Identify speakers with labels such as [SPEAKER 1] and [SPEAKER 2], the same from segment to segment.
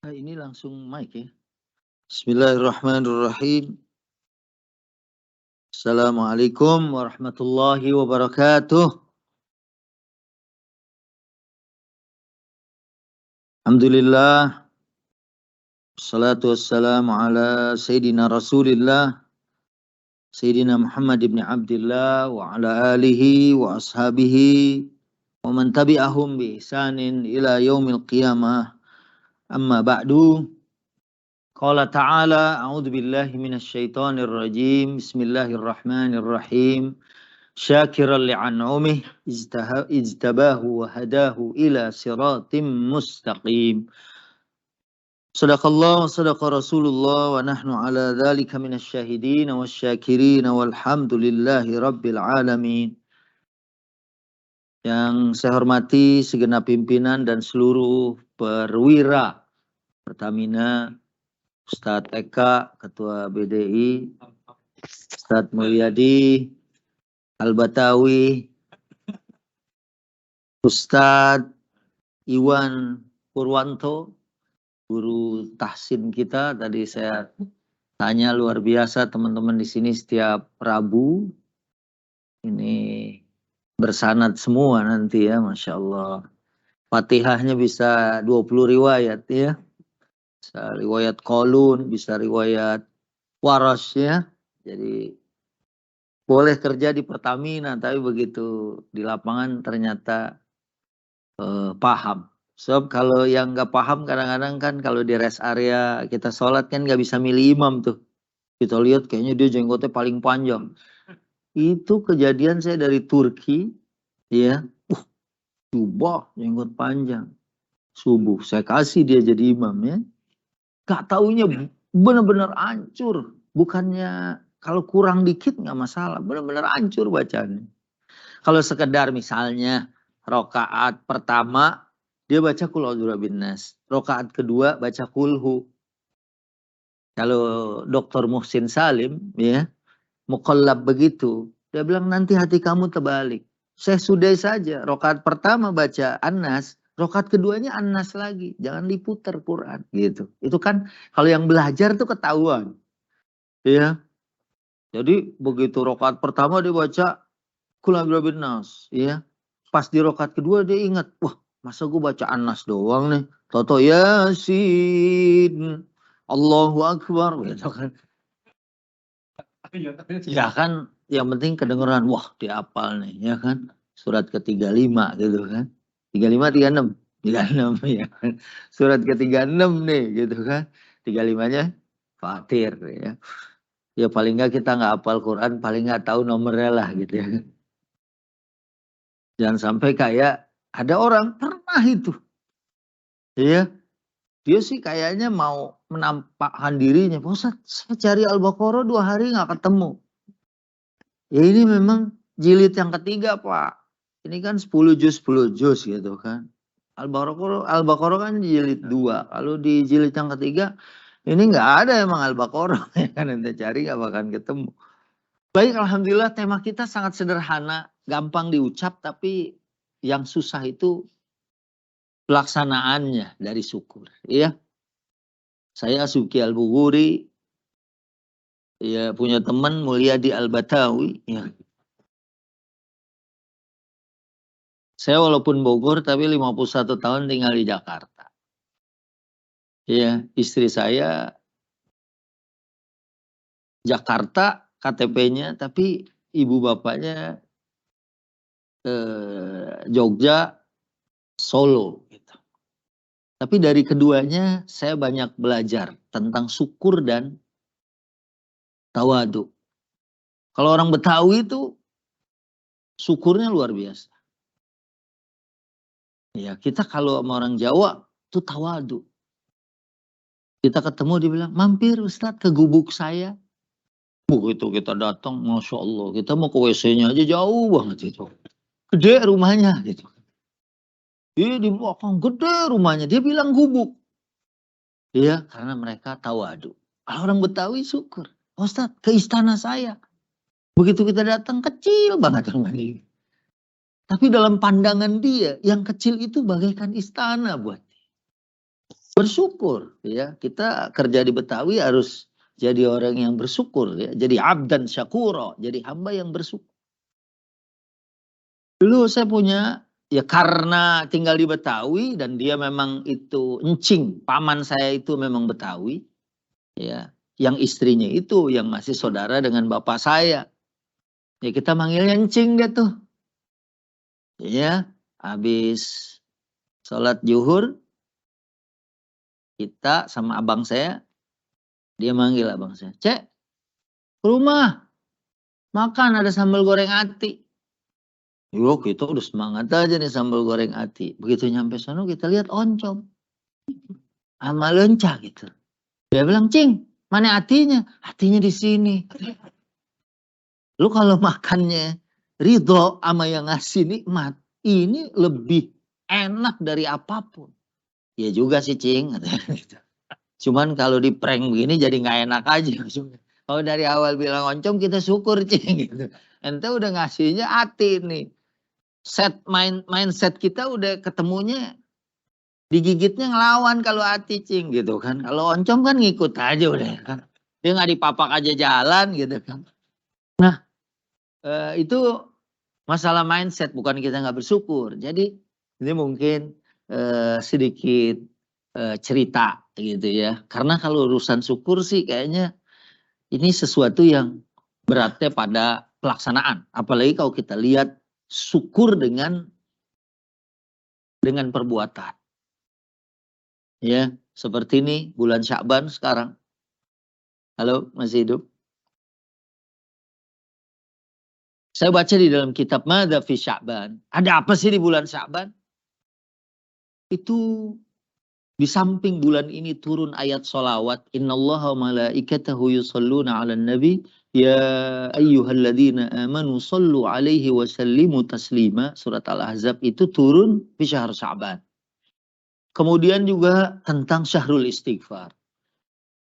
[SPEAKER 1] Ini langsung mic ya. Bismillahirrahmanirrahim. Assalamualaikum warahmatullahi wabarakatuh. Alhamdulillah. Wassalatu wassalamu ala Sayyidina Rasulillah. Sayyidina Muhammad ibn Abdillah wa ala alihi wa ashabihi wa man tabi'ahum bi ihsanin ila yaumil qiyamah. Amma ba'du. Qala ta'ala a'udzu billahi minasy syaithanir rajim. Bismillahirrahmanirrahim. Syakiran li'an'umih ijtabahu wa hadahu ila siratim mustaqim. Sadaqallah wa sadaqa Rasulullah wa nahnu ala dhalika minasy syahidin wa syakirin walhamdulillahi rabbil alamin. Yang saya hormati segenap pimpinan dan seluruh perwira Pertamina, Ustadz Eka, Ketua BDI, Ustadz Mulyadi, Al-Batawi, Ustadz Iwan Purwanto, guru tahsin kita. Tadi saya tanya, luar biasa teman-teman di sini setiap Rabu. Ini bersanad semua nanti ya, Masya Allah. Fatihahnya bisa 20 riwayat ya. Bisa riwayat Qalun, bisa riwayat Waras ya. Jadi boleh kerja di Pertamina, tapi begitu di lapangan ternyata paham. Sebab kalau yang nggak paham kadang-kadang kan kalau di rest area kita sholat kan nggak bisa milih imam tuh. Kita lihat kayaknya dia jenggotnya paling panjang. Itu kejadian saya dari Turki, ya. Jubah jenggot panjang. Subuh saya kasih dia jadi imam ya. Gak taunya benar-benar hancur. Bukannya kalau kurang dikit nggak masalah, benar-benar hancur bacanya. Kalau sekedar misalnya rokaat pertama dia baca Qul a'udzu birabbin nas, rokaat kedua baca Qulhu. Kalau Dr. Muhsin Salim ya muqallab begitu, dia bilang nanti hati kamu terbalik. Saya sudah saja rokaat pertama baca An-Nas, rokaat keduanya An-Nas lagi, jangan diputar Quran gitu. Itu kan kalau yang belajar tuh ketahuan. Ya. Jadi begitu rokaat pertama dia baca Qul a'udzu birabbin nas, ya. Pas di rokaat kedua dia ingat, wah masa gue baca An-Nas doang nih. Toto Yasin, Allahu Akbar, gitu kan. Ya kan, yang penting kedengeran, wah dihafal nih, ya kan. Surat ke-35 gitu kan. 35, 36, 36 ya kan. Surat ke-36 nih gitu kan. 35-nya Fatir ya. Ya paling nggak kita nggak hafal Quran, paling nggak tahu nomornya lah gitu ya. Jangan sampai kayak ada orang pernah itu. Ya, dia sih kayaknya mau menampakkan dirinya. Ustaz, saya cari Al-Baqarah 2 hari nggak ketemu. Ya ini memang jilid yang ketiga Pak. Ini kan 10 juz gitu kan. Al-Baqarah kan jilid 2. Kalau di jilid yang ketiga ini nggak ada emang Al-Baqarah. Ya kan ente cari nggak bakalan ketemu. Baik, alhamdulillah tema kita sangat sederhana, gampang diucap, tapi yang susah itu pelaksanaannya dari syukur. Ya, saya Suki Al-Bughuri, ya punya teman Mulyadi Al-Batawi. Ya. Saya walaupun Bogor, tapi 51 tahun tinggal di Jakarta. Ya, istri saya Jakarta KTP-nya, tapi ibu bapaknya Jogja, Solo gitu. Tapi dari keduanya saya banyak belajar tentang syukur dan tawadu. Kalau orang Betawi itu syukurnya luar biasa. Ya, kita kalau sama orang Jawa itu tawadu. Kita ketemu dia bilang, mampir Ustadz ke gubuk saya. Begitu kita datang, Masya Allah, kita mau ke WC-nya aja jauh banget itu. Gede rumahnya gitu. Dia di belakang gede rumahnya, dia bilang gubuk. Iya, karena mereka tawadu. Orang Betawi syukur. Ustadz, ke istana saya. Begitu kita datang, kecil banget rumahnya. Tapi dalam pandangan dia, yang kecil itu bagaikan istana buat dia. bersyukur ya. Kita kerja di Betawi harus jadi orang yang bersyukur ya. Jadi abdan syakura, jadi hamba yang bersyukur. Dulu saya punya ya karena tinggal di Betawi dan dia memang itu encing, paman saya itu memang Betawi ya. Yang istrinya itu yang masih saudara dengan bapak saya. Ya kita manggilnya encing dia tuh. Ya, habis sholat zuhur kita sama abang saya, dia manggil abang saya, "Cek, ke rumah, makan ada sambal goreng ati." Yo, kita udah semangat aja nih sambal goreng ati. Begitu nyampe sana kita lihat oncom sama lenca gitu. Dia bilang, "Cing, mana atinya?" "Atinya di sini." Lu kalau makannya ridho sama yang ngasih nikmat, ini lebih enak dari apapun. Ya juga sih, Cing. Cuman kalau di prank begini jadi nggak enak aja. Kalau dari awal bilang oncom kita syukur, Cing. Gitu. Ente udah ngasihnya ati nih. Mindset kita udah ketemunya digigitnya ngelawan kalau ati, Cing, gitu kan. Kalau oncom kan ngikut aja udah kan. Dia nggak dipapak aja jalan gitu kan. Nah, itu masalah mindset, bukan kita nggak bersyukur. Jadi ini mungkin sedikit cerita gitu ya. Karena kalau urusan syukur sih kayaknya ini sesuatu yang beratnya pada pelaksanaan. Apalagi kalau kita lihat syukur dengan perbuatan. Ya, seperti ini bulan Sya'ban sekarang. Halo, masih hidup? Saya baca di dalam kitab Madza fi Sya'ban. Ada apa sih di bulan Sya'ban? Itu di samping bulan ini turun ayat sholawat. Innallaha wa malaikatahu yusalluna 'alan nabi ya ayyuhalladzina amanu sallu 'alaihi wa sallimu taslima. Surat Al-Ahzab itu turun di syahr Sya'ban. Kemudian juga tentang syahrul istighfar.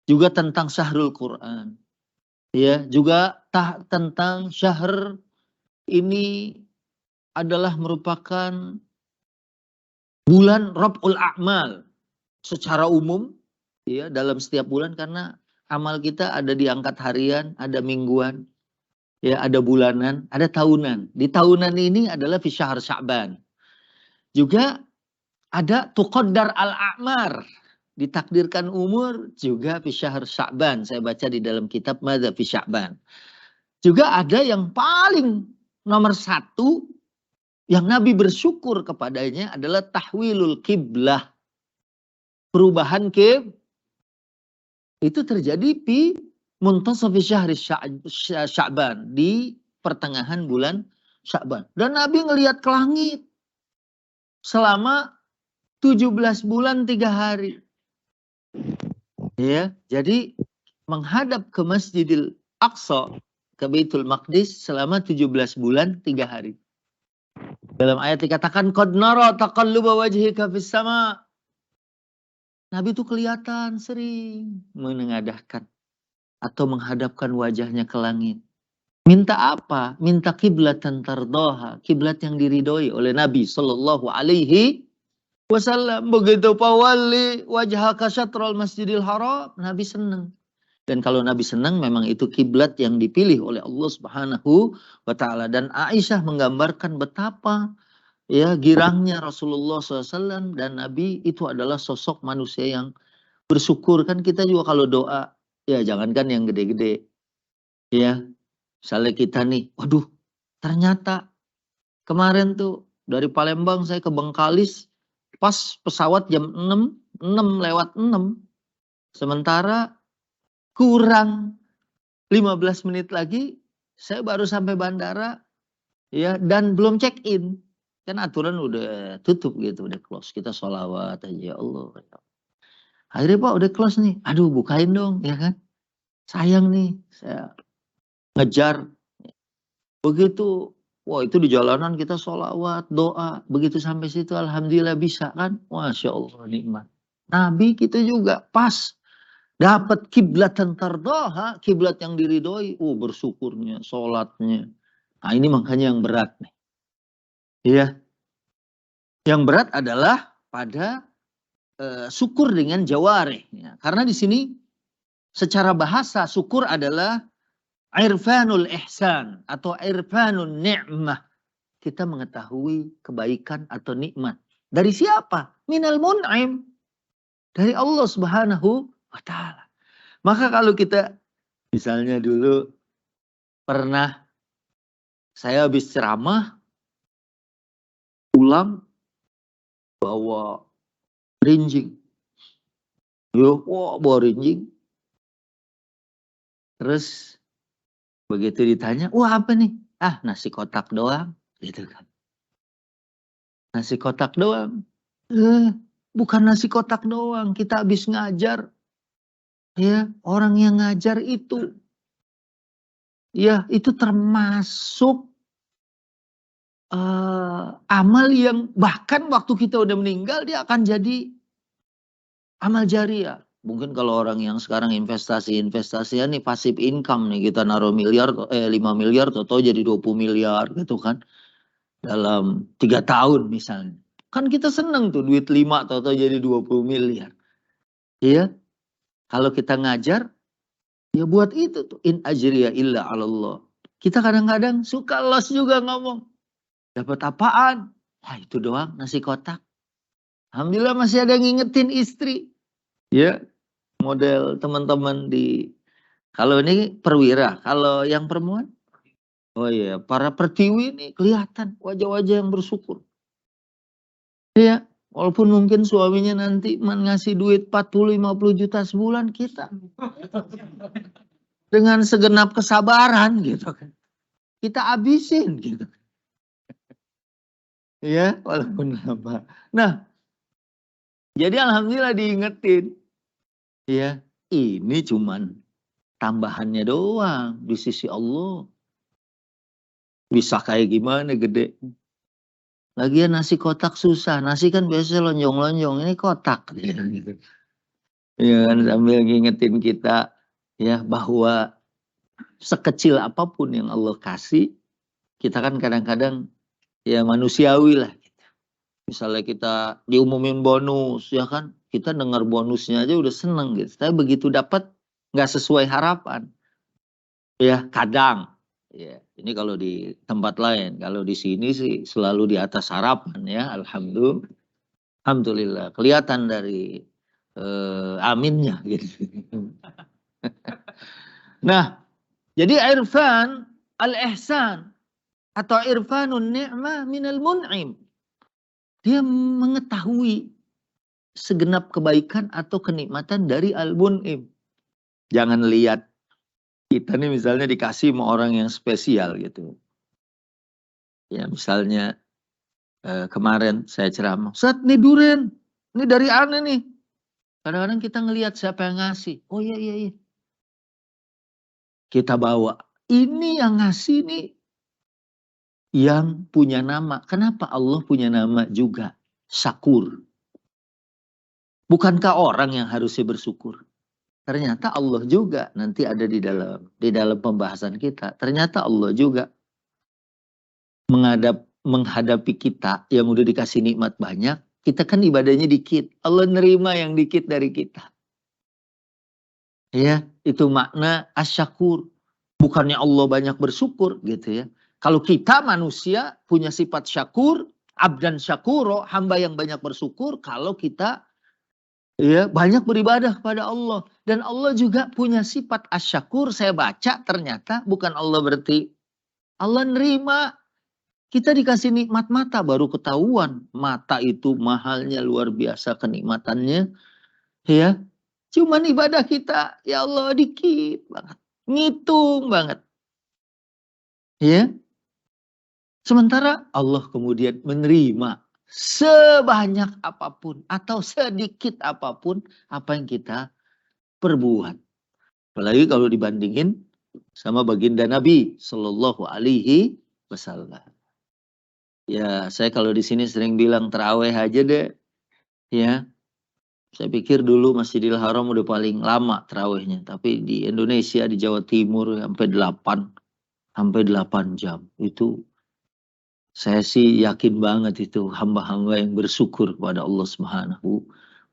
[SPEAKER 1] Juga tentang syahrul Quran. Ya, juga tentang syahr ini adalah merupakan bulan Rab'ul A'mal secara umum ya dalam setiap bulan, karena amal kita ada di angkat harian, ada mingguan, ya ada bulanan, ada tahunan. Di tahunan ini adalah fi syahr Sya'ban. Juga ada tuqaddar al-a'mar, ditakdirkan umur juga fi syahr Sya'ban. Saya baca di dalam kitab Madza fi Sya'ban. Juga ada yang paling nomor satu yang Nabi bersyukur kepadanya adalah tahwilul kiblah. Perubahan itu terjadi di muntasafi syahri Sya'ban, di pertengahan bulan Sya'ban. Dan Nabi ngelihat ke langit selama 17 bulan 3 hari. Ya, jadi menghadap ke Masjidil Aqsa, ke Baitul Maqdis selama 17 bulan 3 hari. Dalam ayat dikatakan qad nara taqalluba wajhika fis sama. Nabi itu kelihatan sering menengadahkan atau menghadapkan wajahnya ke langit. Minta apa? Minta kiblatan tardaha, kiblat yang diridhoi oleh Nabi sallallahu alaihi wasallam. Begitu pawalli wajhaka syatral Masjidil Haram, Nabi senang. Dan kalau Nabi senang, memang itu kiblat yang dipilih oleh Allah Subhanahu wa taala. Dan Aisyah menggambarkan betapa ya girangnya Rasulullah SAW, dan Nabi itu adalah sosok manusia yang bersyukur. Kan kita juga kalau doa, ya jangankan yang gede-gede, ya misalnya kita nih, waduh ternyata kemarin tuh dari Palembang saya ke Bengkalis pas pesawat jam 6 sementara kurang 15 menit lagi saya baru sampai bandara ya, dan belum check in. Kan aturan udah tutup gitu, udah close. Kita sholawat aja, ya Allah. Akhirnya Pak udah close nih. Aduh bukain dong ya kan. Sayang nih saya ngejar. Begitu, wah itu di jalanan kita sholawat, doa. Begitu sampai situ alhamdulillah bisa kan. Masya Allah nikmat. Nabi kita juga pas dapat kiblat tardaha, kiblat yang diridhoi. Bersyukurnya, sholatnya. Nah ini makanya yang berat nih. Iya. Yang berat adalah pada syukur dengan jawarih. Ya. Karena di sini secara bahasa syukur adalah irfanul ihsan atau irfanun ni'mah. Kita mengetahui kebaikan atau nikmat. Dari siapa? Minal mun'im. Dari Allah Subhanahu wa ta'ala. Maka kalau kita misalnya dulu pernah saya habis ceramah pulang bawa rinjing. Yo, wah, bawa rinjing. Terus begitu ditanya, wah apa nih? Ah, nasi kotak doang. Gitu kan. Nasi kotak doang. Bukan nasi kotak doang. Kita habis ngajar. Ya, orang yang ngajar itu. Ya, itu termasuk amal yang bahkan waktu kita udah meninggal dia akan jadi amal jariah. Mungkin kalau orang yang sekarang investasi nih pasif income nih, kita naruh 5 miliar atau jadi 20 miliar gitu kan. Dalam 3 tahun misalnya. Kan kita seneng tuh duit 5 atau jadi 20 miliar. Iya. Kalau kita ngajar ya buat itu tuh, in ajriya illa 'alallah. Kita kadang-kadang suka los juga ngomong. Dapat apaan? Wah, itu doang nasi kotak. Alhamdulillah masih ada yang ngingetin istri. Ya, model teman-teman di, kalau ini perwira, kalau yang perempuan, oh iya, para pertiwi ini kelihatan wajah-wajah yang bersyukur. Iya, walaupun mungkin suaminya nanti ngasih duit 40-50 juta sebulan, kita dengan segenap kesabaran gitu kan, kita habisin gitu. Iya, walaupun apa. Nah, jadi alhamdulillah diingetin. Ya, ini cuman tambahannya doang di sisi Allah. Bisa kayak gimana gede. Lagian nasi kotak susah. Nasi kan biasanya lonjong-lonjong. Ini kotak. Gitu. Ya kan, sambil ngingetin kita ya bahwa sekecil apapun yang Allah kasih, kita kan kadang-kadang ya manusiawi lah. Misalnya kita diumumin bonus, ya kan, kita dengar bonusnya aja udah seneng gitu. Tapi begitu dapat nggak sesuai harapan, ya kadang, ya ini kalau di tempat lain, kalau di sini sih selalu di atas harapan ya, alhamdulillah, kelihatan dari aminnya gitu. Nah, jadi irfan al-ihsan atau irfanun ni'mah minal mun'im. Dia mengetahui segenap kebaikan atau kenikmatan dari al-mun'im. Jangan lihat kita nih misalnya dikasih sama orang yang spesial gitu. Ya misalnya kemarin saya ceramah, Ustaz nih durian, ini dari aneh nih. Kadang-kadang kita ngelihat siapa yang ngasih. Oh iya. Kita bawa. Ini yang ngasih nih yang punya nama. Kenapa Allah punya nama juga? Syakur. Bukankah orang yang harusnya bersyukur? Ternyata Allah juga, nanti ada di dalam pembahasan kita. Ternyata Allah juga menghadapi kita yang udah dikasih nikmat banyak. Kita kan ibadahnya dikit. Allah nerima yang dikit dari kita. Ya, itu makna asyakur. Bukannya Allah banyak bersyukur gitu ya. Kalau kita manusia punya sifat syakur, abdan syakuro, hamba yang banyak bersyukur kalau kita ya banyak beribadah kepada Allah. Dan Allah juga punya sifat asyakur. Saya baca ternyata bukan Allah berarti Allah nerima. Kita dikasih nikmat mata baru ketahuan. Mata itu mahalnya luar biasa kenikmatannya. Ya, cuman ibadah kita ya Allah dikit banget. Ngitung banget. Ya. Sementara Allah kemudian menerima sebanyak apapun atau sedikit apapun apa yang kita perbuat. Apalagi kalau dibandingin sama baginda Nabi Sallallahu Alaihi Wasallam. Ya, saya kalau di sini sering bilang terawih aja deh. Ya, saya pikir dulu Masjidil Haram udah paling lama terawihnya. Tapi di Indonesia, di Jawa Timur sampai 8 jam. Itu saya sih yakin banget itu hamba-hamba yang bersyukur kepada Allah Subhanahu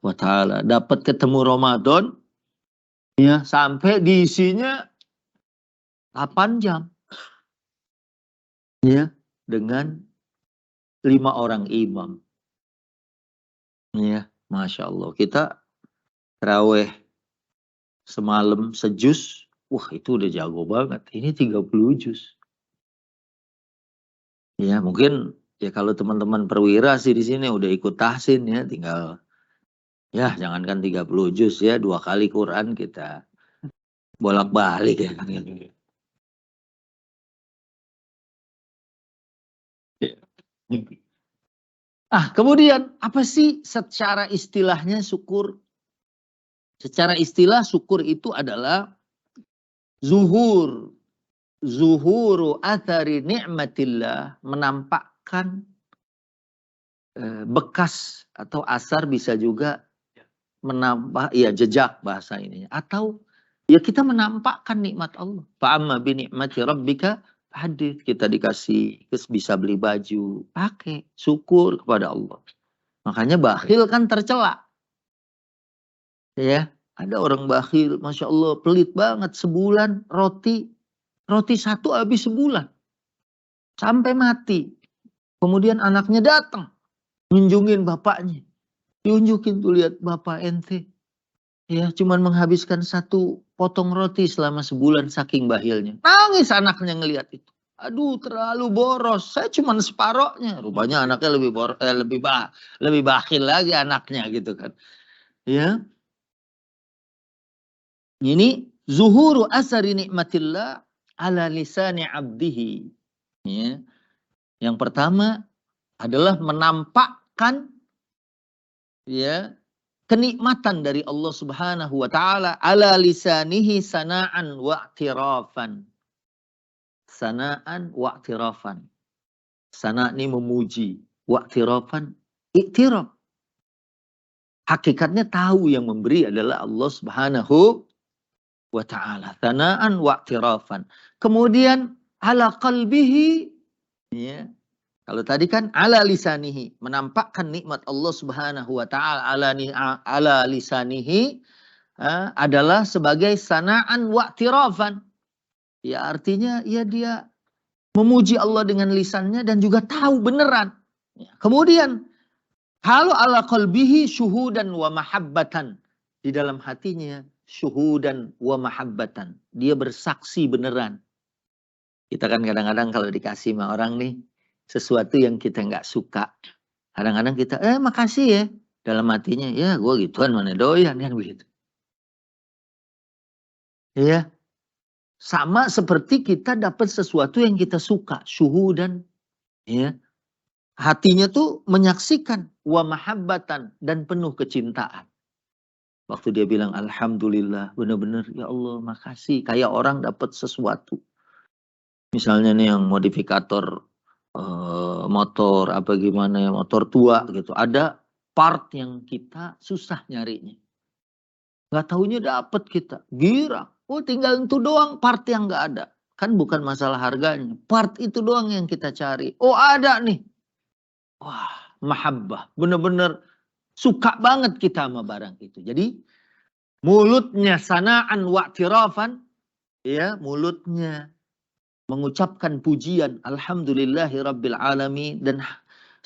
[SPEAKER 1] wa ta'ala. Dapat ketemu Ramadan, ya, sampai diisinya 8 jam. Ya, dengan 5 orang imam. Ya, Masya Allah. Kita tarawih semalam sejus, wah itu udah jago banget. Ini 30 juz. Ya, mungkin ya kalau teman-teman perwira sih di sini udah ikut tahsin ya, tinggal ya jangankan 30 juz ya, 2 kali Quran kita bolak-balik ya. Kemudian apa sih secara istilahnya syukur? Secara istilah syukur itu adalah zuhuru athari ni'matillah, menampakkan bekas atau asar, bisa juga menambah ya jejak bahasa ini, atau ya kita menampakkan nikmat Allah. Fa'amma bi ni'mati rabbika hadits, kita dikasih bisa beli baju, pakai, syukur kepada Allah. Makanya bakhil kan tercela. Ya, ada orang bakhil, Masya Allah, pelit banget, sebulan roti satu habis sebulan. Sampai mati. Kemudian anaknya datang, nunjungin bapaknya. Diunjukin tuh, lihat bapak ente. Ya, cuman menghabiskan 1 potong roti selama sebulan saking bakhilnya. Nangis anaknya ngelihat itu. Aduh, terlalu boros. Saya cuman separohnya. Rupanya anaknya lebih bakhil lagi anaknya gitu kan. Ya. Ini zuhuru asari nikmatillah ala lisani abdihi. Ya. Yang pertama adalah menampakkan ya kenikmatan dari Allah Subhanahu wa taala ala lisanihi sana'an wa i'tirafan. Sana'an wa i'tirafan. Sana' ini memuji, wa i'tirafan i'tiraf. Hakikatnya tahu yang memberi adalah Allah Subhanahu wa ta'ala. Sana'an wa i'tirafan. Kemudian ala qalbihi, ya. Kalau tadi kan ala lisanihi, menampakkan nikmat Allah Subhanahu wa taala ala lisanihi adalah sebagai sana'an wa i'tirafan. Ya artinya ya dia memuji Allah dengan lisannya dan juga tahu beneran. Ya. Kemudian halu ala qalbihi syuhudan wa mahabbatan. Di dalam hatinya syuhudan wa mahabbatan. Dia bersaksi beneran. Kita kan kadang-kadang kalau dikasih sama orang nih sesuatu yang kita nggak suka, kadang-kadang kita makasih ya, dalam hatinya ya gue gituan mana doyan kan begitu. Ya, sama seperti kita dapat sesuatu yang kita suka, syuhudan, ya, hatinya tuh menyaksikan wa mahabbatan dan penuh kecintaan. Waktu dia bilang alhamdulillah, benar-benar ya Allah makasih, kayak orang dapat sesuatu. Misalnya nih yang modifikator motor apa gimana ya, motor tua gitu, ada part yang kita susah nyarinya, nggak taunya dapet, kita girang, oh tinggal itu doang part yang nggak ada, kan bukan masalah harganya, part itu doang yang kita cari, oh ada nih, wah mahabbah, bener-bener suka banget kita sama barang itu. Jadi mulutnya sana'an wa'tirafan, ya, mulutnya mengucapkan pujian alhamdulillahi rabbil alamin, dan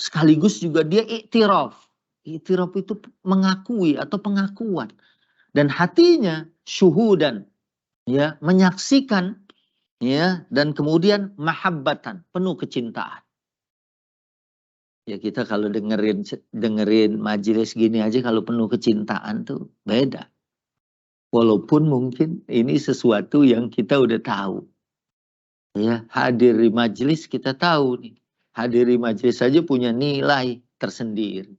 [SPEAKER 1] sekaligus juga dia iktiraf. Iktiraf itu mengakui atau pengakuan, dan hatinya syuhudan, ya, menyaksikan, ya, dan kemudian mahabbatan, penuh kecintaan. Ya kita kalau dengerin majelis gini aja kalau penuh kecintaan tuh beda. Walaupun mungkin ini sesuatu yang kita udah tahu. Ya, hadir di majelis kita tahu nih. Hadir di majelis saja punya nilai tersendiri.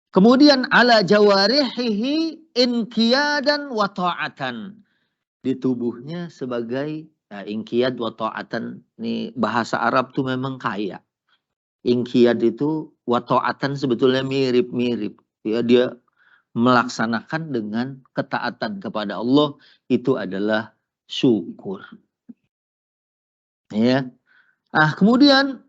[SPEAKER 1] Kemudian ala jawarihihi inqiyadan wa ta'atan. Di tubuhnya sebagai inqiyad wa ta'atan. Nih bahasa Arab tuh memang kaya. Inqiyad itu wa ta'atan sebetulnya mirip-mirip. Ya, dia melaksanakan dengan ketaatan kepada Allah, itu adalah syukur. Ya. Kemudian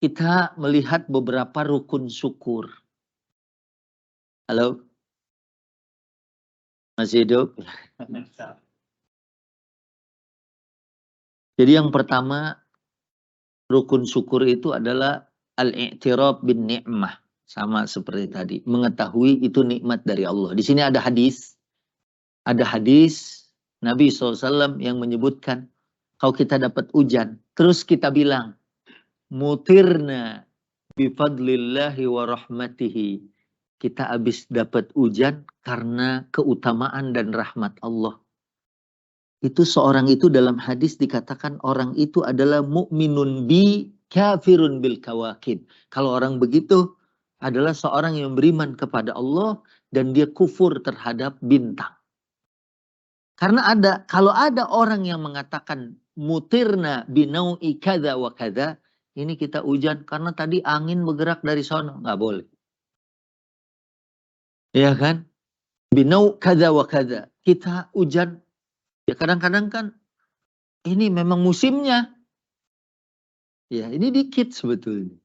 [SPEAKER 1] kita melihat beberapa rukun syukur. Halo? Masih hidup? Jadi yang pertama, rukun syukur itu adalah al-i'tiraf bin ni'mah. Sama seperti tadi. Mengetahui itu nikmat dari Allah. Di sini ada hadis. Ada hadis Nabi SAW yang menyebutkan, kalau kita dapat hujan, terus kita bilang, mutirna bifadlillahi wa rahmatihi. Kita habis dapat hujan karena keutamaan dan rahmat Allah. Itu seorang itu dalam hadis dikatakan orang itu adalah mu'minun bi kafirun bil kawakib. Kalau orang begitu adalah seorang yang beriman kepada Allah dan dia kufur terhadap bintang. Karena kalau ada orang yang mengatakan mutirna binau'i kada wa kada, ini kita hujan karena tadi angin bergerak dari sana, nggak boleh. Ya kan? Binau kada wa kada. Kita hujan. Ya kadang-kadang kan ini memang musimnya. Ya ini dikit sebetulnya.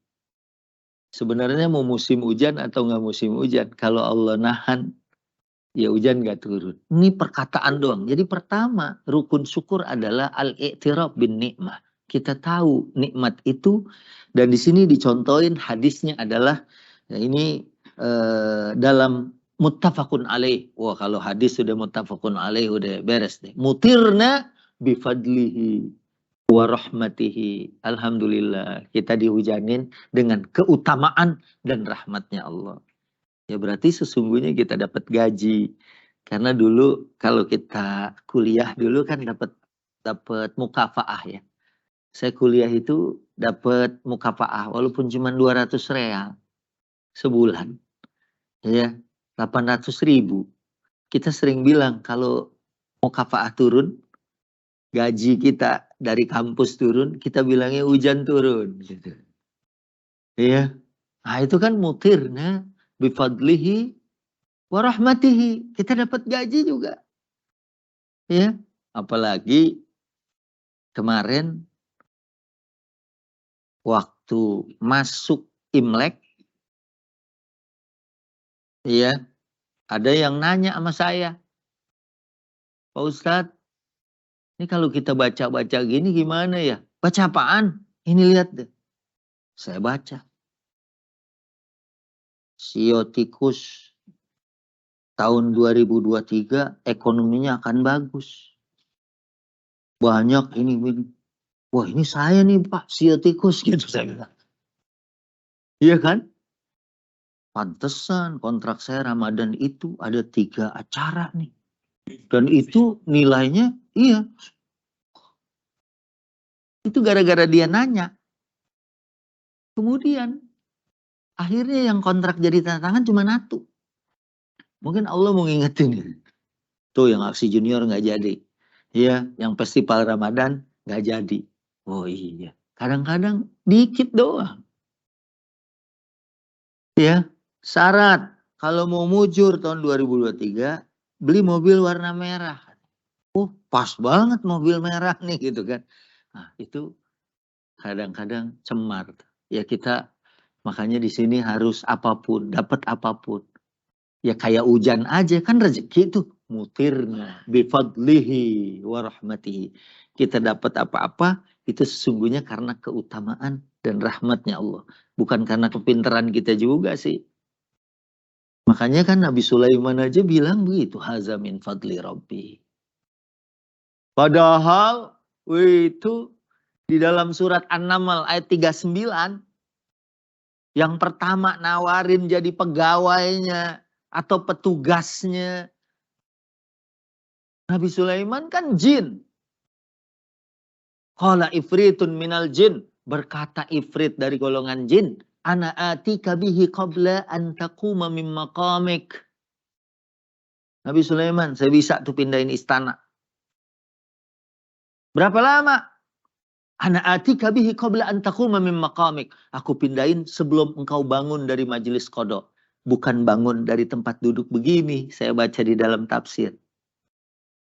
[SPEAKER 1] Sebenarnya mau musim hujan atau nggak musim hujan. Kalau Allah nahan, ya hujan nggak turun. Ini perkataan doang. Jadi pertama, rukun syukur adalah al-i'tiraf bin ni'mah. Kita tahu nikmat itu. Dan di sini dicontohin hadisnya adalah, ya ini dalam muttafaqun alaih. Wah kalau hadis sudah muttafaqun alaih udah beres deh. Mutirna bifadlihi wa rahmatihi. Alhamdulillah kita dihujanin dengan keutamaan dan rahmatnya Allah. Ya berarti sesungguhnya kita dapat gaji. Karena dulu kalau kita kuliah dulu kan dapat mukafaah ya. Saya kuliah itu dapat mukafaah walaupun cuma 200 real sebulan. Ya, 800.000. Kita sering bilang kalau mukafaah turun, gaji kita dari kampus turun, kita bilangnya hujan turun gitu. Iya. Nah, itu kan mutirna bifadlihi wa rahmatihi. Kita dapat gaji juga. Ya, apalagi kemarin waktu masuk Imlek, ya, ada yang nanya sama saya, Pak Ustadz, ini kalau kita baca-baca gini gimana ya? Baca apaan? Ini lihat deh. Saya baca. Siotikus tahun 2023 ekonominya akan bagus. Banyak ini. Wah ini saya nih Pak, siotikus gitu saya bilang. Iya kan? Pantesan kontrak saya Ramadan itu ada 3 acara nih. Dan itu nilainya, iya. Itu gara-gara dia nanya. Kemudian, akhirnya yang kontrak jadi tanda tangan cuma 1. Mungkin Allah mau ngingetin. Tuh yang aksi junior nggak jadi. Iya, yang festival Ramadan nggak jadi. Oh iya. Kadang-kadang dikit doang. Ya, syarat kalau mau mujur tahun 2023 beli mobil warna merah. Oh, pas banget mobil merah nih gitu kan. Nah, itu kadang-kadang cemar. Ya kita makanya di sini harus apapun, dapat apapun. Ya kayak hujan aja kan rezeki itu mutirna bifadlihi wa rahmatihi. Kita dapat apa-apa itu sesungguhnya karena keutamaan dan rahmatnya Allah. Bukan karena kepintaran kita juga sih. Makanya kan Nabi Sulaiman aja bilang begitu. Haza min fadli rabbi. Padahal itu di dalam surat An-Naml ayat 39. Yang pertama nawarin jadi pegawainya atau petugasnya Nabi Sulaiman kan jin. Qala ifritun minal jin. Berkata ifrit dari golongan jin. Ana atika bihi qabla an taquma min maqamik. Nabi Sulaiman, saya bisa tuh pindahin istana. Berapa lama? Ana atika bihi qabla an taquma min maqamik. Aku pindahin sebelum engkau bangun dari majelis qada. Bukan bangun dari tempat duduk begini. Saya baca di dalam tafsir.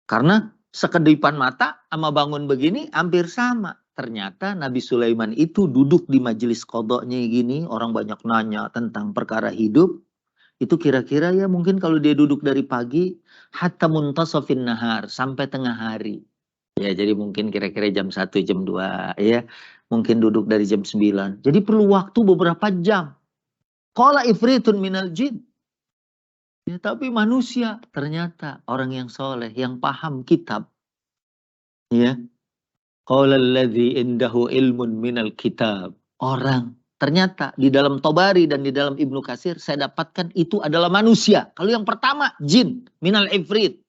[SPEAKER 1] Karena sekedipan mata sama bangun begini hampir sama. Ternyata Nabi Sulaiman itu duduk di majelis qadanya gini. Orang banyak nanya tentang perkara hidup. itu kira-kira ya mungkin kalau dia duduk dari pagi hatta muntasafin nahar sampai tengah hari. Ya, jadi mungkin kira-kira jam 1, jam 2 ya. Mungkin duduk dari jam 9. Jadi perlu waktu beberapa jam. Qala ifritun minal jin. Ya, tapi manusia ternyata orang yang soleh, yang paham kitab. Ya. Qala alladzi indahu ilmun minal kitab. Orang ternyata di dalam Tobari dan di dalam Ibnu Katsir saya dapatkan itu adalah manusia. Kalau yang pertama jin minal ifrit.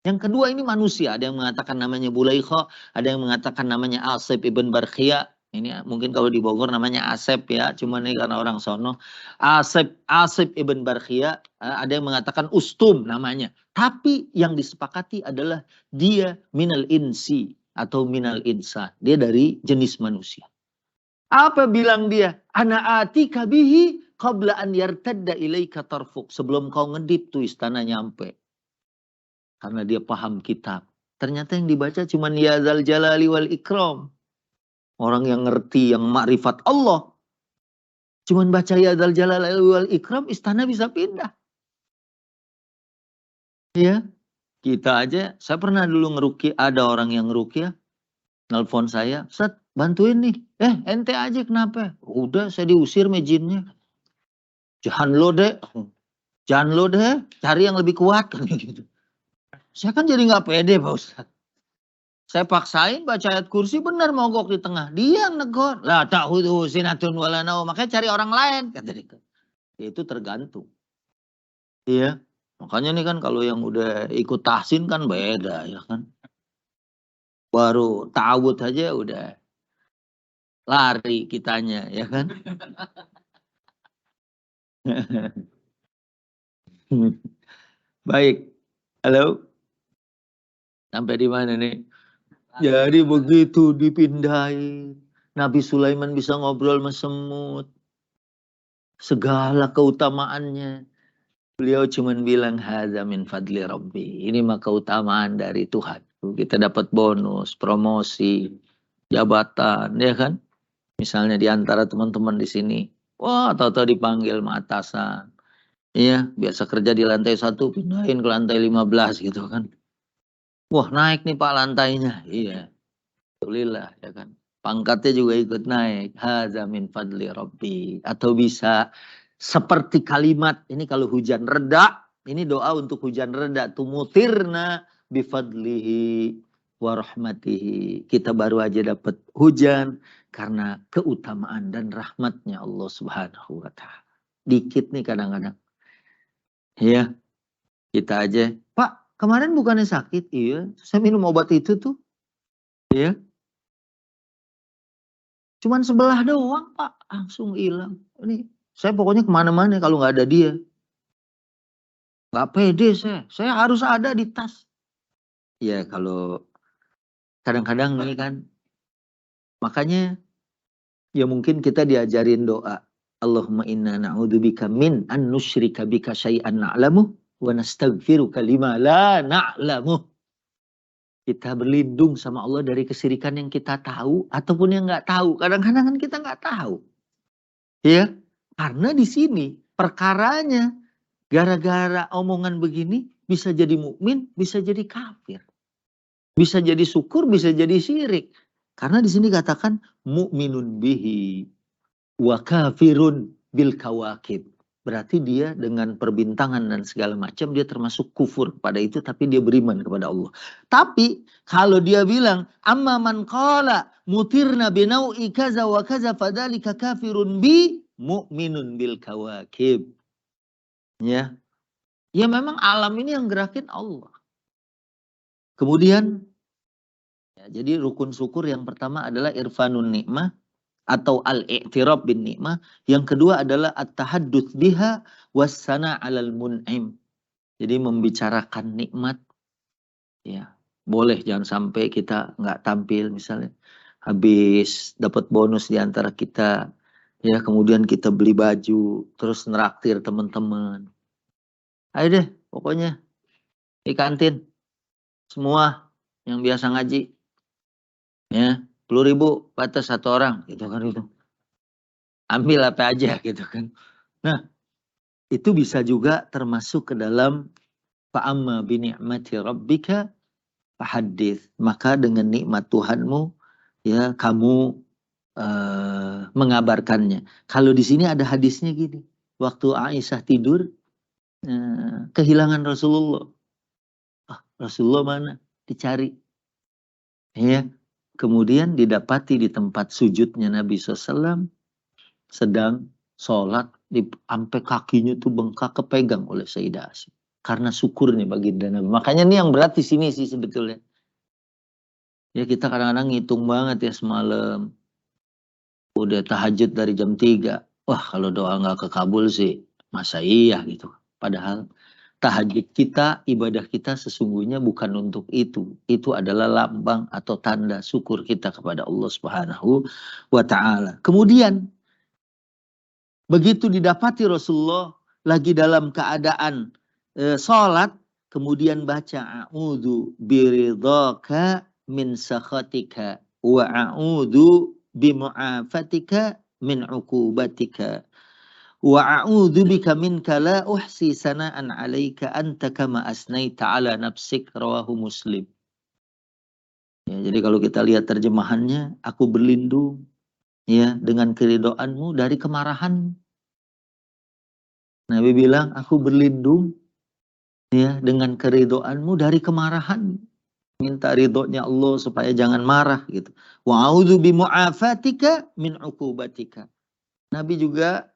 [SPEAKER 1] Yang kedua ini manusia, ada yang mengatakan namanya Bulaikha, ada yang mengatakan namanya Asep ibn Barkhia. Ini mungkin kalau di Bogor namanya Asep ya, cuman ini karena orang sono. Asep ibn Barkhia, ada yang mengatakan Ustum namanya. Tapi yang disepakati adalah dia minal insi atau minal insa. Dia dari jenis manusia. Apa bilang dia? Ana atika bihi qabla an yartadda ilaika tarfuk. Sebelum kau ngedip tuh istana nyampe. Karena dia paham kitab. Ternyata yang dibaca cuma ya zal jalali wal ikram. Orang yang ngerti, yang makrifat Allah. Cuma baca ya zal jalali wal ikram, istana bisa pindah. Ya, kita aja, saya pernah dulu ngeruki, ada orang yang ngeruki ya, nelpon saya, Ustaz bantuin nih. Ente aja kenapa? Udah saya diusir jinnya. Jangan lo deh, cari yang lebih kuat. Gitu. Saya kan jadi nggak pede Pak Ustaz. Saya paksain baca ayat kursi benar mogok di tengah. Dia yang negor. Lah ta'khudhuhu sinatun wala naum. Makanya cari orang lain kata dia. Itu tergantung. Iya. Makanya nih kan kalau yang udah ikut tahsin kan beda ya kan. Baru ta'awud aja udah lari kitanya ya kan. Baik. Halo. Sampai di mana nih? Jadi begitu dipindahin. Nabi Sulaiman bisa ngobrol sama semut. Segala keutamaannya. Beliau cuma bilang hadza min fadli rabbi. Ini mah keutamaan dari Tuhan. Kita dapat bonus, promosi, jabatan, ya kan? Misalnya di antara teman-teman di sini, wah, tahu-tahu dipanggil sama atasan. Iya, biasa kerja di lantai 1 pindahin ke lantai 15 gitu kan. Wah, naik nih Pak lantainya. Iya. Alhamdulillah ya kan. Pangkatnya juga ikut naik. Hadza min fadli rabbi. Atau bisa seperti kalimat ini kalau hujan reda, ini doa untuk hujan reda. Tumutirna bifadlihi wa rahmatihi. Kita baru aja dapat hujan karena keutamaan dan rahmatnya Allah Subhanahu wa taala. Dikit nih kadang-kadang. Ya, kita aja, Pak, kemarin bukannya sakit? Iya, saya minum obat itu tuh. Ya. Cuman sebelah doang Pak, langsung hilang. Ini saya pokoknya kemana-mana kalau nggak ada dia. Nggak pede saya harus ada di tas. Ya kalau kadang-kadang ini kan, makanya ya mungkin kita diajarin doa. Allahumma inna na'udzubika min an nusyrika bika syai'an na'lamu wa nastaghfiruka lima la na'lamu. Kita berlindung sama Allah dari kesirikan yang kita tahu ataupun yang nggak tahu. Kadang-kadang kan kita nggak tahu. Ya, karena di sini perkaranya gara-gara omongan begini bisa jadi mukmin, bisa jadi kafir. Bisa jadi syukur, bisa jadi syirik. Karena di sini katakan mukminun bihi wa kafirun bil kawakib. Berarti dia dengan perbintangan dan segala macam dia termasuk kufur pada itu tapi dia beriman kepada Allah. Tapi kalau dia bilang amma man qala mutirna binau'i kaza wa kaza fadzalika kafirun bi mu'minun bil kawakib. Ya. Ya memang alam ini yang gerakin Allah. Kemudian ya, jadi rukun syukur yang pertama adalah irfanun nikmah atau al-i'tirab bin nikmah. Yang kedua adalah at-tahadduts biha wassana 'alal mun'im. Jadi membicarakan nikmat ya. Boleh jangan sampai kita nggak tampil misalnya habis dapat bonus di antara kita ya, kemudian kita beli baju terus neraktir teman-teman. Ayo deh pokoknya di kantin semua yang biasa ngaji ya 10.000 batas 1 orang gitu kan itu. Ambil apa aja gitu kan. Nah, itu bisa juga termasuk ke dalam fa'amma bi ni'mati rabbika fahaddits. Maka dengan nikmat Tuhanmu ya kamu mengabarkannya. Kalau di sini ada hadisnya gini. Waktu Aisyah tidur kehilangan Rasulullah. Rasulullah mana? Dicari. Ya. Kemudian didapati di tempat sujudnya Nabi SAW sedang sholat sampai kakinya tuh bengkak kepegang oleh Sayyidah Aisyah. Karena syukurnya baginda Nabi. Makanya ini yang berat di sini sih sebetulnya. Ya kita kadang-kadang ngitung banget ya semalam. Udah tahajud dari jam 3. Wah kalau doa nggak kekabul sih masa iya gitu. Padahal tahajud kita, ibadah kita sesungguhnya bukan untuk itu. Itu adalah lambang atau tanda syukur kita kepada Allah Subhanahu wa Ta'ala. Kemudian begitu didapati Rasulullah lagi dalam keadaan sholat, kemudian baca a'udzu biridhaka min sakhatika wa a'udzu bimu'afatika min uqubatika wa a'udzu bika minka la uhsi sana'an 'alaika anta kama asnaita 'ala nafsik, rawahu Muslim. Ya, jadi kalau kita lihat terjemahannya, aku berlindung ya dengan keridhaanmu dari kemarahan. Nabi bilang, aku berlindung ya dengan keridhaanmu dari kemarahan. Minta ridhonya Allah supaya jangan marah gitu. Wa a'udzu bimu'afatika min uqubatika. Nabi juga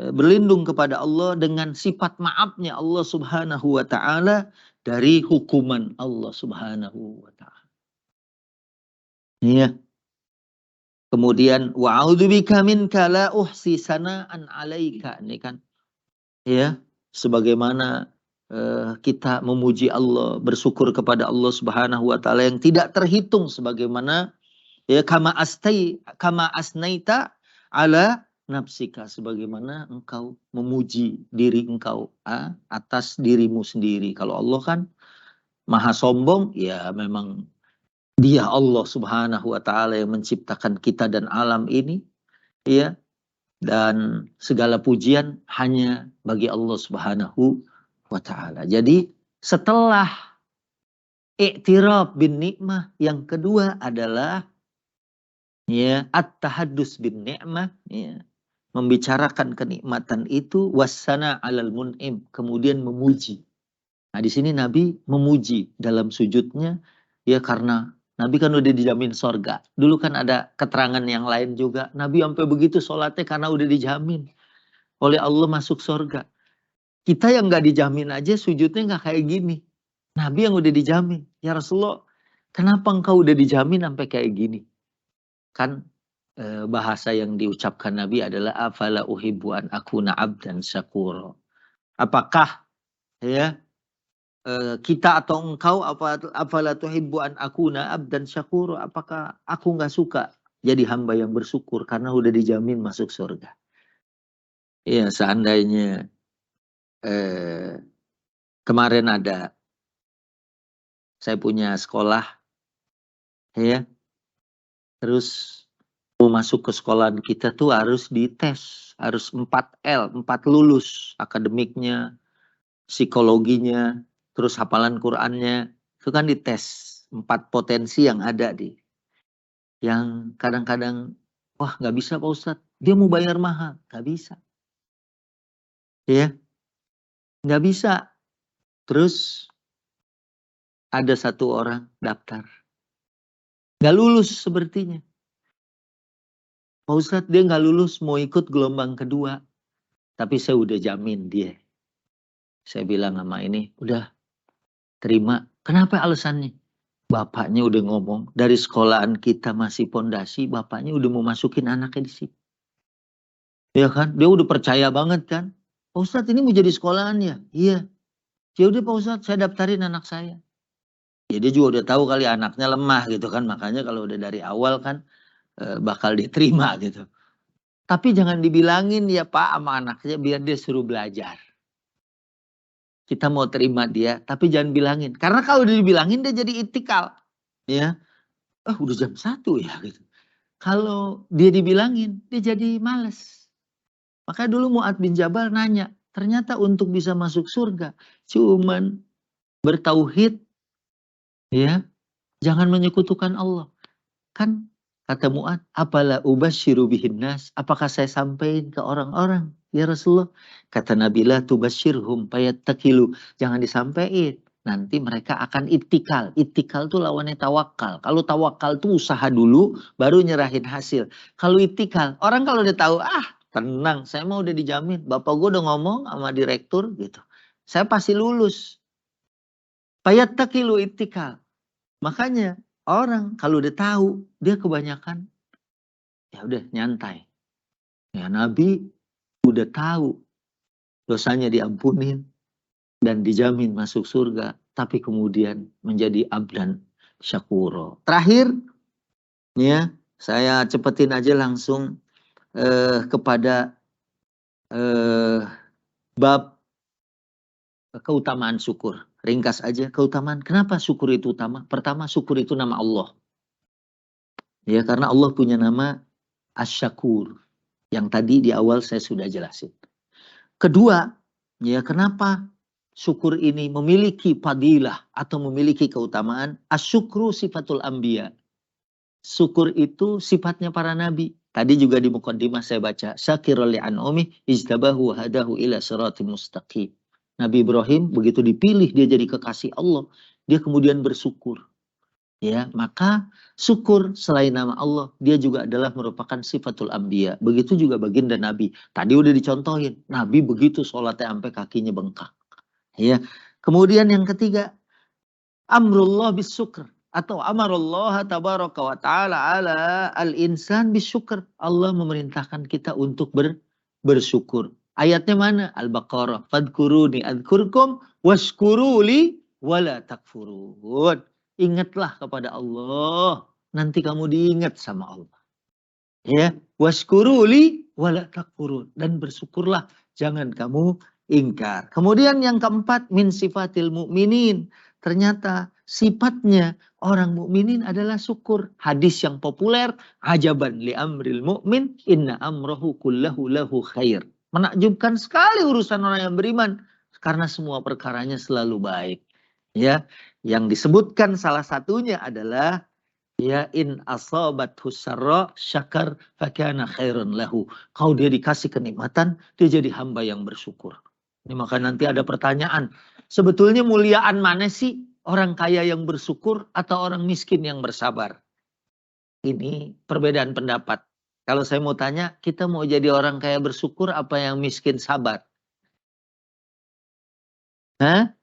[SPEAKER 1] berlindung kepada Allah dengan sifat maafnya Allah Subhanahu wa Ta'ala dari hukuman Allah Subhanahu wa Ta'ala. Iya. Kemudian wa a'udzubika minka la uhsi sana'an 'alaika, ini kan ya sebagaimana kita memuji Allah, bersyukur kepada Allah Subhanahu wa Ta'ala yang tidak terhitung, sebagaimana ya kama asnaita ala nafsika, sebagaimana engkau memuji diri engkau atas dirimu sendiri. Kalau Allah kan maha sombong, ya memang dia Allah Subhanahu wa Ta'ala yang menciptakan kita dan alam ini ya, dan segala pujian hanya bagi Allah Subhanahu wa Ta'ala. Jadi setelah i'tiraf bin nikmah, yang kedua adalah ya at-tahaddus bin ni'mah, ya, membicarakan kenikmatan itu, wassana 'alal mun'im, kemudian memuji. Nah, di sini Nabi memuji dalam sujudnya ya, karena Nabi kan udah dijamin sorga. Dulu kan ada keterangan yang lain juga, Nabi sampai begitu sholatnya karena udah dijamin oleh Allah masuk sorga. Kita yang nggak dijamin aja sujudnya nggak kayak gini. Nabi yang udah dijamin, ya Rasulullah, kenapa engkau udah dijamin sampai kayak gini? Kan bahasa yang diucapkan Nabi adalah afala uhibbu an akuna abdan syakura. Apakah ya kita atau engkau afala tuhibbu an akuna abdan syakura, apakah aku nggak suka jadi hamba yang bersyukur karena udah dijamin masuk surga? Ya seandainya kemarin saya punya sekolah ya, terus mau masuk ke sekolahan kita tuh harus dites, harus 4L, 4 lulus, akademiknya, psikologinya, terus hafalan Qur'annya, itu kan dites 4 potensi yang ada yang kadang-kadang wah nggak bisa Pak Ustadz, dia mau bayar mahal, nggak bisa, ya nggak bisa. Terus ada satu orang daftar, nggak lulus sepertinya. Pak Ustadz dia nggak lulus, mau ikut gelombang kedua, tapi saya udah jamin dia. Saya bilang sama ini, udah terima. Kenapa alasannya? Bapaknya udah ngomong, dari sekolahan kita masih pondasi, bapaknya udah mau masukin anaknya di sini. Ya kan? Dia udah percaya banget kan? Pak Ustadz ini mau jadi sekolahan ya? Iya. Ya udah Pak Ustadz, saya daftarin anak saya. Ya dia juga udah tahu kali anaknya lemah gitu kan. Makanya kalau udah dari awal kan bakal diterima gitu. Tapi jangan dibilangin ya Pak sama anaknya biar dia suruh belajar. Kita mau terima dia, tapi jangan bilangin. Karena kalau dia dibilangin dia jadi itikal. Ya, udah jam 1 ya gitu. Kalau dia dibilangin, dia jadi males. Makanya dulu Mu'adz bin Jabal nanya, Ternyata untuk bisa masuk surga cuman bertauhid, ya, jangan menyekutukan Allah. Kan kata Mu'ad, "Apala ubasyiru bihin nas?" Apakah saya sampaikan ke orang-orang, ya Rasulullah? Kata Nabi, "La tubasyirhum fayattakilu." Jangan disampaikan. Nanti mereka akan itikal. Itikal itu lawannya tawakal. Kalau tawakal itu usaha dulu, baru nyerahin hasil. Kalau itikal, orang kalau udah tahu, tenang, saya mau udah dijamin. Bapak gue udah ngomong sama direktur gitu. Saya pasti lulus. Fayattakilu itikal. Makanya orang kalau udah tahu, dia kebanyakan ya udah nyantai. Ya Nabi udah tahu dosanya diampunin dan dijamin masuk surga, tapi kemudian menjadi abdan syakuro. Terakhir, ya saya cepetin aja langsung kepada bab keutamaan syukur. Ringkas aja keutamaan. Kenapa syukur itu utama? Pertama, syukur itu nama Allah. Ya, karena Allah punya nama Asy-Syakur. Yang tadi di awal saya sudah jelasin. Kedua, ya kenapa syukur ini memiliki fadilah atau memiliki keutamaan? Asyukru sifatul anbiya. Syukur itu sifatnya para nabi. Tadi juga di muqaddimah saya baca, syakirul li'an'umi ijtabahu hadahu ila siratim mustaqim. Nabi Ibrahim begitu dipilih dia jadi kekasih Allah, dia kemudian bersyukur. Ya, maka syukur selain nama Allah, dia juga adalah merupakan sifatul anbiya. Begitu juga baginda Nabi. Tadi udah dicontohin, Nabi begitu sholatnya sampai kakinya bengkak. Ya. Kemudian yang ketiga, amrullah bisyukr atau amarullah tabaraka wa ta'ala ala al-insan bisyukr. Allah memerintahkan kita untuk bersyukur. Ayatnya mana? Al-Baqarah. Fadkuruni adkurkum washkuruli wala takfurun. Ingatlah kepada Allah. Nanti kamu diingat sama Allah. Ya, washkuruli wala takfurun. Dan bersyukurlah, jangan kamu ingkar. Kemudian yang keempat, min sifatil mu'minin. Ternyata sifatnya orang mukminin adalah syukur. Hadis yang populer, ajaban li amril mu'min, inna amrohu kullahu lahu khair. Menakjubkan sekali urusan orang yang beriman, karena semua perkaranya selalu baik. Ya, yang disebutkan salah satunya adalah ya in asabat husarra syakar fakana khairun lahu. Kalau dia dikasih kenikmatan, dia jadi hamba yang bersyukur. Ini maka nanti ada pertanyaan, sebetulnya muliaan mana sih? Orang kaya yang bersyukur atau orang miskin yang bersabar? Ini perbedaan pendapat. Kalau saya mau tanya, kita mau jadi orang kaya bersyukur apa yang miskin sabar? Hah?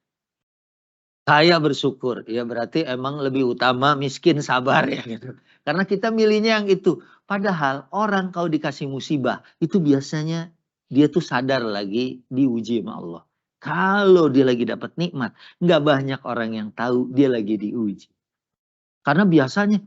[SPEAKER 1] Kaya bersyukur, ya berarti emang lebih utama miskin sabar ya gitu. Karena kita milihnya yang itu. Padahal orang kalau dikasih musibah, itu biasanya dia tuh sadar lagi diuji sama Allah. Kalau dia lagi dapat nikmat, nggak banyak orang yang tahu dia lagi diuji. Karena biasanya,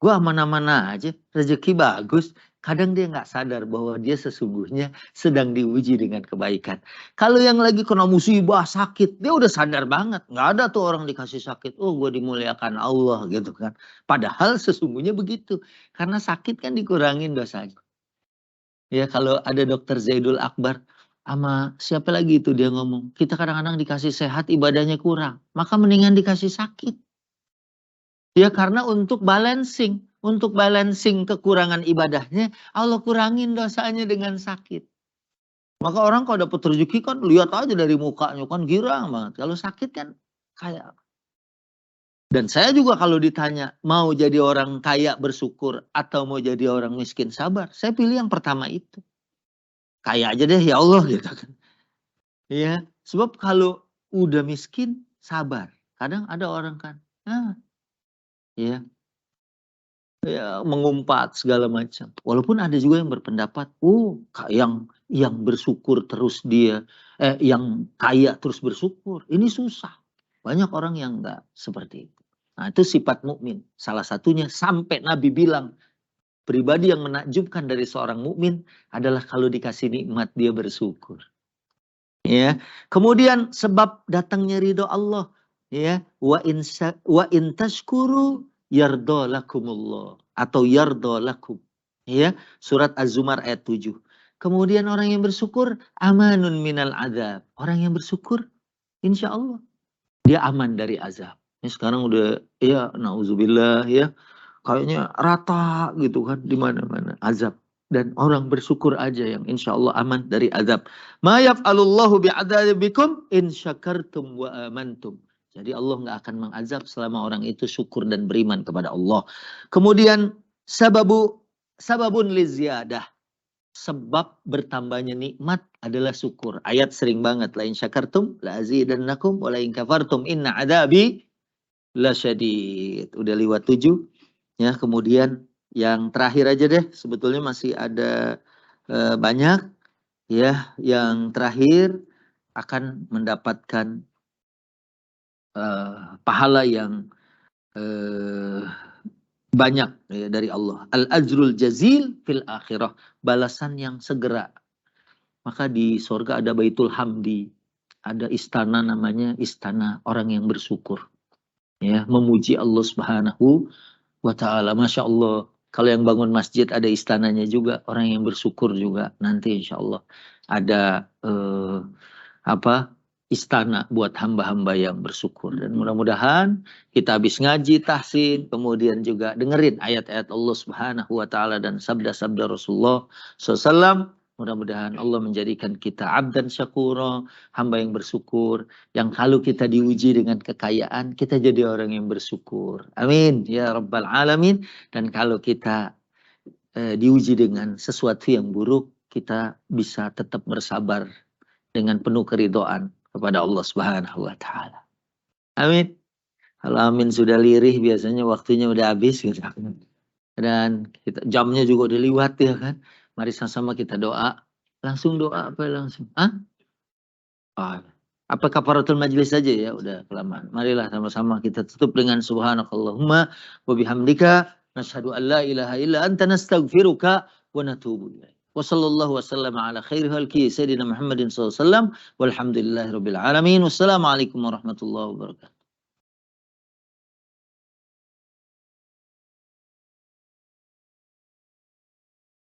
[SPEAKER 1] gue aman-aman aja, rezeki bagus. Kadang dia nggak sadar bahwa dia sesungguhnya sedang diuji dengan kebaikan. Kalau yang lagi kena musibah, sakit, dia udah sadar banget. Nggak ada tuh orang dikasih sakit, oh gue dimuliakan Allah gitu kan. Padahal sesungguhnya begitu. Karena sakit kan dikurangin dosanya. Ya kalau ada dokter Zaidul Akbar, sama siapa lagi itu dia ngomong, kita kadang-kadang dikasih sehat, ibadahnya kurang. Maka mendingan dikasih sakit. Ya karena untuk balancing kekurangan ibadahnya, Allah kurangin dosanya dengan sakit. Maka orang kalau dapat rezeki kan lihat aja dari mukanya kan girang banget. Kalau sakit kan kayak. Dan saya juga kalau ditanya mau jadi orang kaya bersyukur atau mau jadi orang miskin sabar, saya pilih yang pertama itu. Kaya aja deh ya Allah gitu kan. Ya, sebab kalau udah miskin sabar. Kadang ada orang kan, ya mengumpat segala macam. Walaupun ada juga yang berpendapat, yang bersyukur terus dia, yang kaya terus bersyukur. Ini susah. Banyak orang yang enggak seperti itu. Nah, itu sifat mukmin. Salah satunya sampai Nabi bilang, pribadi yang menakjubkan dari seorang mukmin adalah kalau dikasih nikmat dia bersyukur. Ya. Kemudian sebab datangnya ridho Allah, ya, wa in tashkuru yardo lakumullah atau yardo lakum. Ya, surat Az-Zumar ayat 7. Kemudian orang yang bersyukur amanun minal azab. Orang yang bersyukur insya Allah dia aman dari azab. Ini sekarang udah ya nauzubillah ya kayaknya rata gitu kan di mana-mana azab, dan orang bersyukur aja yang insya Allah aman dari azab. Ma yaf'alullahu bi'adzabikum in syakartum wa amantum. Jadi Allah nggak akan mengazab selama orang itu syukur dan beriman kepada Allah. Kemudian sababun liziyadah. Sebab bertambahnya nikmat adalah syukur. Ayat sering banget. La in syakartum la azidannakum wa la in kafartum inna adabi lasyadid. Udah lewat 7. Ya, kemudian yang terakhir aja deh, sebetulnya masih ada banyak ya. Yang terakhir akan mendapatkan pahala yang banyak ya, dari Allah. Al-ajrul jazil fil akhirah, balasan yang segera. Maka di surga ada Baitul Hamdi, ada istana namanya istana orang yang bersyukur. Ya, memuji Allah Subhanahu wa ta'ala. Masya Allah. Kalau yang bangun masjid ada istananya juga. Orang yang bersyukur juga. Nanti insya Allah ada istana buat hamba-hamba yang bersyukur. Dan mudah-mudahan kita habis ngaji, tahsin, kemudian juga dengerin ayat-ayat Allah Subhanahu wa ta'ala dan sabda-sabda Rasulullah SAW. Mudah-mudahan Allah menjadikan kita abdan syakura, hamba yang bersyukur. Yang kalau kita diuji dengan kekayaan, kita jadi orang yang bersyukur. Amin. Ya Rabbal Alamin. Dan kalau kita diuji dengan sesuatu yang buruk, kita bisa tetap bersabar dengan penuh keridhaan kepada Allah Subhanahu wa ta'ala. Amin. Kalau amin sudah lirih, biasanya waktunya udah habis. Gitu. Dan jamnya juga udah lewat ya kan. Mari sama-sama kita doa. Langsung doa apa langsung? Apa kafaratul majlis saja ya, udah kelamaan. Marilah sama-sama kita tutup dengan subhanakallahumma wa bihamdika nasyhadu an la ilaha illa anta nastaghfiruka wa natubu ilaik. Wa sallallahu wasallam ala khairi khalqi sayyidina Muhammadin sallallahu alaihi wasallam walhamdulillahirabbil alamin. Wassalamualaikum warahmatullahi wabarakatuh.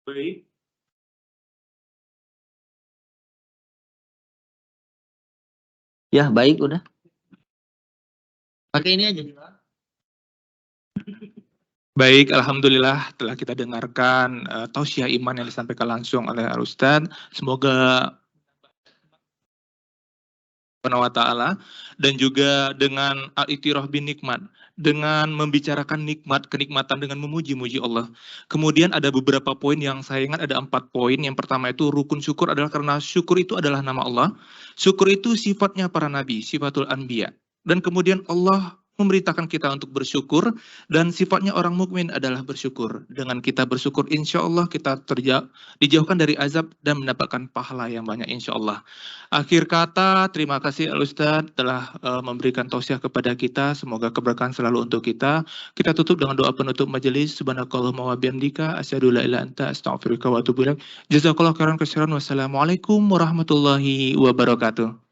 [SPEAKER 1] Baik. Ya, baik udah. Pakai ini aja.
[SPEAKER 2] Baik, alhamdulillah telah kita dengarkan tausiah iman yang disampaikan langsung oleh Al-Ustadz. Semoga wa ta'ala, dan juga dengan al-itiraf bin nikmat, dengan membicarakan nikmat, kenikmatan dengan memuji-muji Allah. Kemudian ada beberapa poin yang saya ingat, ada 4 poin. Yang pertama itu rukun syukur adalah karena syukur itu adalah nama Allah. Syukur itu sifatnya para nabi, sifatul anbiya. Dan kemudian Allah memberitakan kita untuk bersyukur, dan sifatnya orang mukmin adalah bersyukur. Dengan kita bersyukur, insya Allah kita dijauhkan dari azab dan mendapatkan pahala yang banyak insya Allah. Akhir kata, terima kasih Al-Ustadz telah memberikan tausiah kepada kita. Semoga keberkahan selalu untuk kita. Kita tutup dengan doa penutup majelis. Subhanakallahumma wa bihamdika asyhadu la ilaha illa anta astaghfiruka wa atubu ilaik. Jazakallahu khairan katsiran. Wassalamualaikum warahmatullahi wabarakatuh.